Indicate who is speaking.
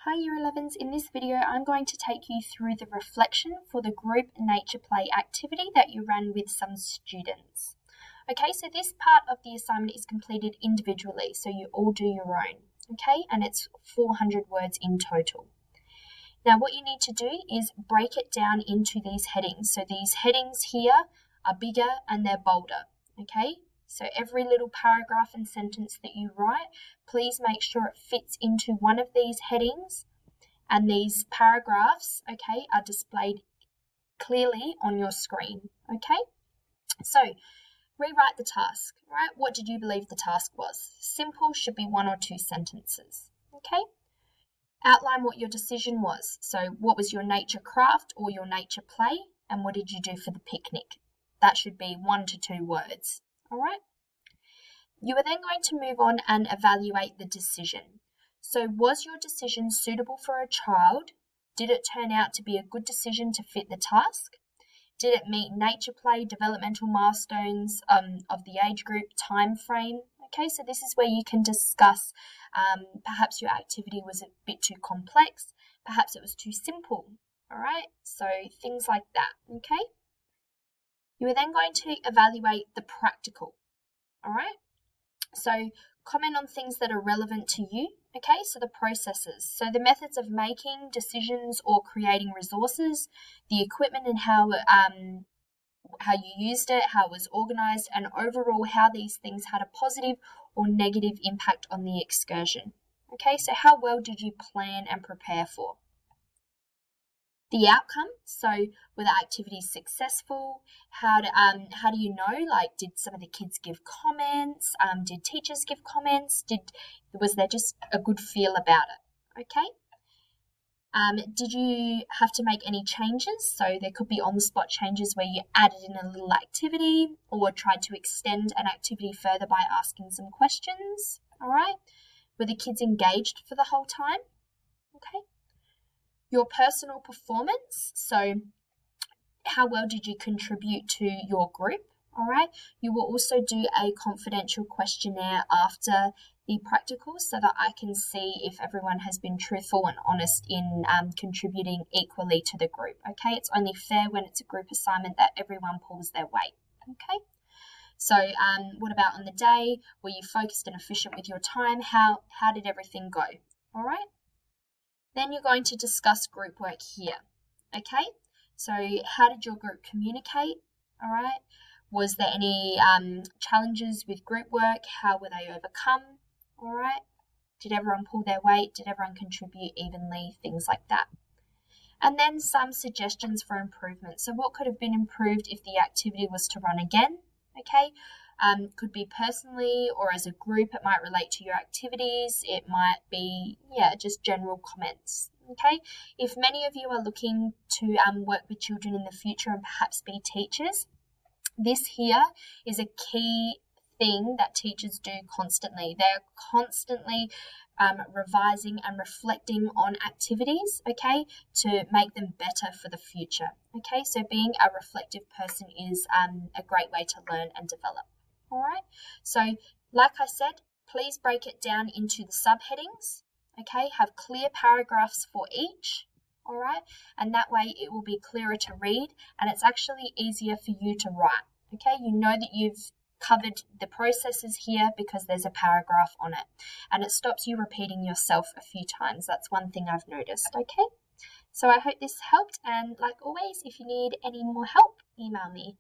Speaker 1: Hi Year 11s, in this video I'm going to take you through the reflection for the group nature play activity that you ran with some students. Okay, so this part of the assignment is completed individually, so you all do your own, okay, and it's 400 words in total. Now what you need to do is break it down into these headings. So these headings here are bigger and they're bolder, okay? So every little paragraph and sentence that you write, please make sure it fits into one of these headings, and these paragraphs, okay, are displayed clearly on your screen, okay? So rewrite the task, right? What did you believe the task was? Simple, should be 1 or 2 sentences, okay? Outline what your decision was. So what was your nature craft or your nature play, and what did you do for the picnic? That should be 1 to 2 words. All right. You are then going to move on and evaluate the decision. So was your decision suitable for a child? Did it turn out to be a good decision to fit the task? Did it meet nature play, developmental milestones of the age group, time frame? Okay, so this is where you can discuss perhaps your activity was a bit too complex, perhaps it was too simple. All right, so things like that, okay? You are then going to evaluate the practical, all right? So comment on things that are relevant to you, okay? So the processes, so the methods of making decisions or creating resources, the equipment and how you used it, how it was organized, and overall how these things had a positive or negative impact on the excursion, okay? So how well did you plan and prepare for? The outcome, so were the activities successful? How do you know, like, did some of the kids give comments? Did teachers give comments? Was there just a good feel about it? Okay. Did you have to make any changes? So there could be on-the-spot changes where you added in a little activity or tried to extend an activity further by asking some questions. All right. Were the kids engaged for the whole time? Okay. Your personal performance, so how well did you contribute to your group, all right? You will also do a confidential questionnaire after the practical so that I can see if everyone has been truthful and honest in contributing equally to the group, okay? It's only fair when it's a group assignment that everyone pulls their weight, okay? So what about on the day? Were you focused and efficient with your time? How did everything go, all right? Then you're going to discuss group work here, okay? So how did your group communicate, all right? Was there any challenges with group work? How were they overcome, all right? Did everyone pull their weight? Did everyone contribute evenly? Things like that. And then some suggestions for improvement. So what could have been improved if the activity was to run again, okay? Could be personally or as a group. It might relate to your activities. It might be, just general comments, okay? If many of you are looking to work with children in the future and perhaps be teachers, this here is a key thing that teachers do constantly. They're constantly revising and reflecting on activities, okay, to make them better for the future, okay? So being a reflective person is a great way to learn and develop. All right, so like I said, please break it down into the subheadings, okay? Have clear paragraphs for each, all right? And that way it will be clearer to read and it's actually easier for you to write, okay? You know that you've covered the processes here because there's a paragraph on it and it stops you repeating yourself a few times. That's one thing I've noticed, okay? So I hope this helped, and like always, if you need any more help, email me.